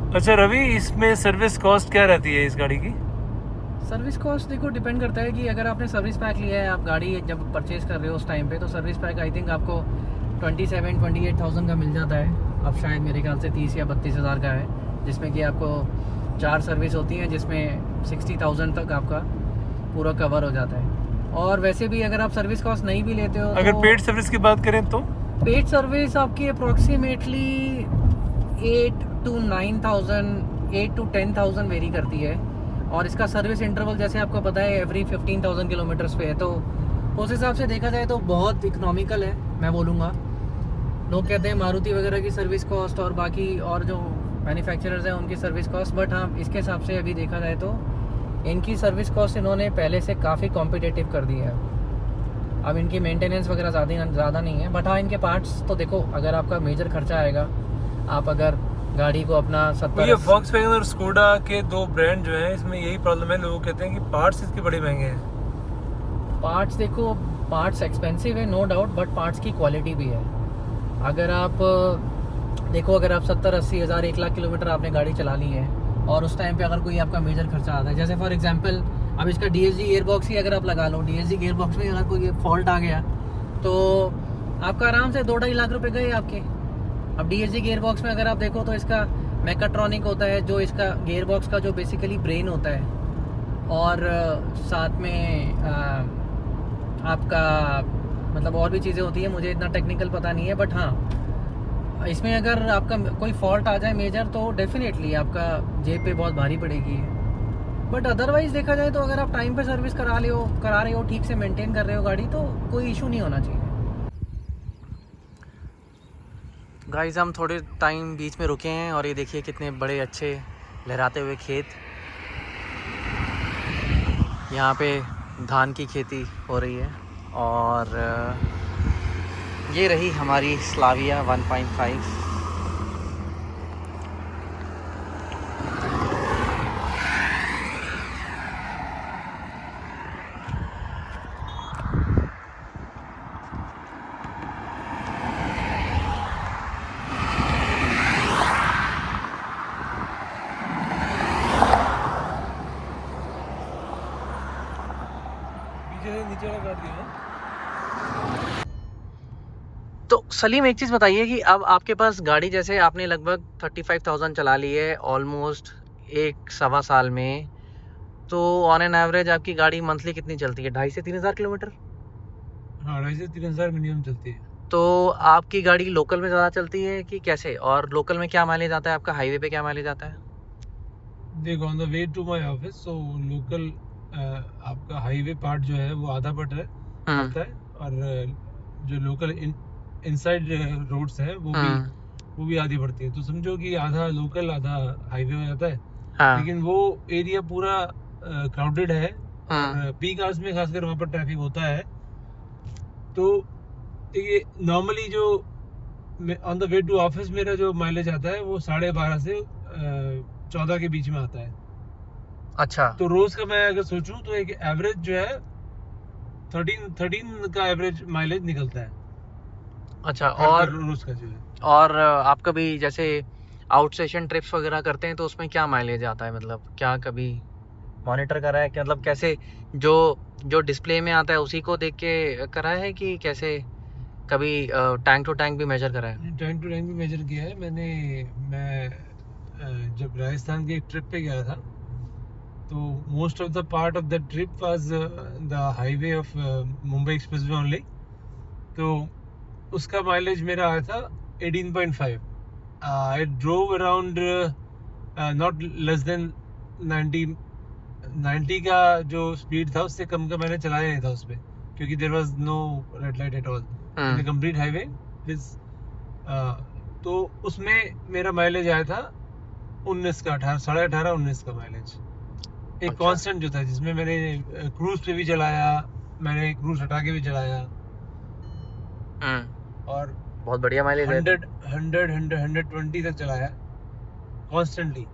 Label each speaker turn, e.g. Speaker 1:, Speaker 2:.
Speaker 1: अच्छा रवि, इसमें service cost क्या रहती है इस गाड़ी की?
Speaker 2: सर्विस कॉस्ट देखो डिपेंड करता है कि अगर आपने सर्विस पैक लिया है, आप गाड़ी जब परचेज़ कर रहे हो उस टाइम पे, तो सर्विस पैक आई थिंक आपको 27-28,000 का मिल जाता है। अब शायद मेरे ख्याल से 30 या 32,000 का है, जिसमें कि आपको 4 सर्विस होती हैं, जिसमें 60,000 तक आपका पूरा कवर हो जाता है। और वैसे भी अगर आप सर्विस कॉस्ट नहीं भी लेते हो,
Speaker 1: अगर
Speaker 2: तो
Speaker 1: पेड सर्विस की बात करें तो
Speaker 2: पेड सर्विस आपकी अप्रोक्सीमेटली 8 to 9,000, 8 to 10,000 वेरी करती है। और इसका सर्विस इंटरवल जैसे आपको पता है एवरी 15,000 किलोमीटर्स पे है, तो उस हिसाब से देखा जाए तो बहुत इकोनॉमिकल है मैं बोलूँगा। लोग कहते हैं मारुति वगैरह की सर्विस कॉस्ट और बाकी और जो मैन्युफैक्चरर्स हैं उनकी सर्विस कॉस्ट, बट हाँ इसके हिसाब से अभी देखा जाए तो इनकी सर्विस कॉस्ट इन्होंने पहले से काफ़ी कॉम्पिटिटिव कर दी है। अब इनकी मेंटेनेंस वगैरह ज़्यादा नहीं है, बट हाँ इनके पार्ट्स तो देखो, अगर आपका मेजर खर्चा आएगा, आप अगर गाड़ी को अपना 70
Speaker 1: ये वॉक्सवैगन और स्कोडा के दो ब्रांड जो हैं, इसमें यही प्रॉब्लम है, लोग कहते हैं कि पार्ट्स इसके बड़े महंगे हैं।
Speaker 2: पार्ट्स देखो, पार्ट्स एक्सपेंसिव है नो डाउट, बट पार्ट्स की क्वालिटी भी है। अगर आप देखो, अगर आप 70-80 हज़ार 1 लाख किलोमीटर आपने गाड़ी चला ली है और उस टाइम पे अगर कोई आपका मेजर खर्चा आता है, जैसे फॉर एग्जांपल अब इसका DSG गियरबॉक्स ही अगर आप लगा लो, DSG गियरबॉक्स में अगर कोई फॉल्ट आ गया तो आपका आराम से 2-2.5 लाख रुपए गए आपके। अब DSG गियरबॉक्स में अगर आप देखो तो इसका मैकाट्रॉनिक होता है, जो इसका गियरबॉक्स का जो बेसिकली ब्रेन होता है, और साथ में आपका मतलब और भी चीज़ें होती हैं, मुझे इतना टेक्निकल पता नहीं है, बट हाँ इसमें अगर आपका कोई फॉल्ट आ जाए मेजर, तो डेफिनेटली आपका जेब पे बहुत भारी पड़ेगी। बट अदरवाइज़ देखा जाए तो अगर आप टाइम पे सर्विस करा रहे हो, ठीक से मेंटेन कर रहे हो गाड़ी, तो कोई इशू नहीं होना चाहिए। गाइस हम थोड़े टाइम बीच में रुके हैं और ये देखिए कितने बड़े अच्छे लहराते हुए खेत। यहाँ पे धान की खेती हो रही है और ये रही हमारी स्लाविया 1.5।
Speaker 1: नीचे वाला काट दिया।
Speaker 2: तो सलीम एक चीज़ बताइए कि अब आपके पास गाड़ी, जैसे आपने लगभग 35,000 चला ली है ऑलमोस्ट 1-1.25 साल में, तो ऑन एन एवरेज आपकी गाड़ी मंथली कितनी चलती है? 2.5 से 3,000 किलोमीटर?
Speaker 1: हाँ, 2.5 से 3,000 मिनिमम चलती है।
Speaker 2: तो आपकी गाड़ी लोकल में ज़्यादा चलती है कि कैसे? और लोकल में क्या माइलेज आता है आपका, हाईवे पे क्या माइलेज आता है?
Speaker 1: देखो, on the way to my office, so local आपका हाईवे पार्ट जो है वो आधा पड़ रहा है आता है, और जो लोकल इनसाइड रोड्स है वो भी आधी पड़ती है। तो समझो कि आधा लोकल आधा हाईवे हो जाता है।
Speaker 2: हाँ।
Speaker 1: लेकिन वो एरिया पूरा क्राउडेड है, और पीक आवर्स में खासकर वहाँ पर ट्रैफिक होता है। तो ये नॉर्मली जो on the way to office मेरा जो माइलेज आता है वो 12.5 से 14 के बीच में आता है।
Speaker 2: अच्छा।
Speaker 1: तो रोज का मैं अगर सोचूं तो एक एवरेज जो है 13 का एवरेज माइलेज निकलता है
Speaker 2: अच्छा।
Speaker 1: हर रोज का जो है।
Speaker 2: और आप कभी जैसे आउट स्टेशन ट्रिप्स वगैरह करते हैं तो उसमें क्या माइलेज आता है? मतलब क्या कभी मॉनिटर करा है कि मतलब कैसे जो जो डिस्प्ले में आता है उसी को देख के करा है कि कैसे कभी टैंक टू टैंक भी मेजर करा है?
Speaker 1: टाइम टू टाइम भी मेजर किया है मैंने। मैं जब राजस्थान की एक ट्रिप पे गया था, तो most of the part of the trip was the highway of Mumbai expressway only. तो उसका माइलेज मेरा आया था 18.5। I drove around not less than 90 का जो स्पीड था उससे कम का मैंने चलाया नहीं था उस पर, क्योंकि there was no red light at all in the complete highway. तो उसमें मेरा माइलेज आया था 19 का, 18.5-19 का माइलेज। एक
Speaker 2: अच्छा।
Speaker 1: कांस्टेंट जो था, जिसमें मैंने क्रूज पे भी चलाया, मैंने क्रूज हटा के भी चलाया, और
Speaker 2: बहुत बढ़िया माइलेज है।
Speaker 1: 120 तक चलाया कॉन्स्टेंटली।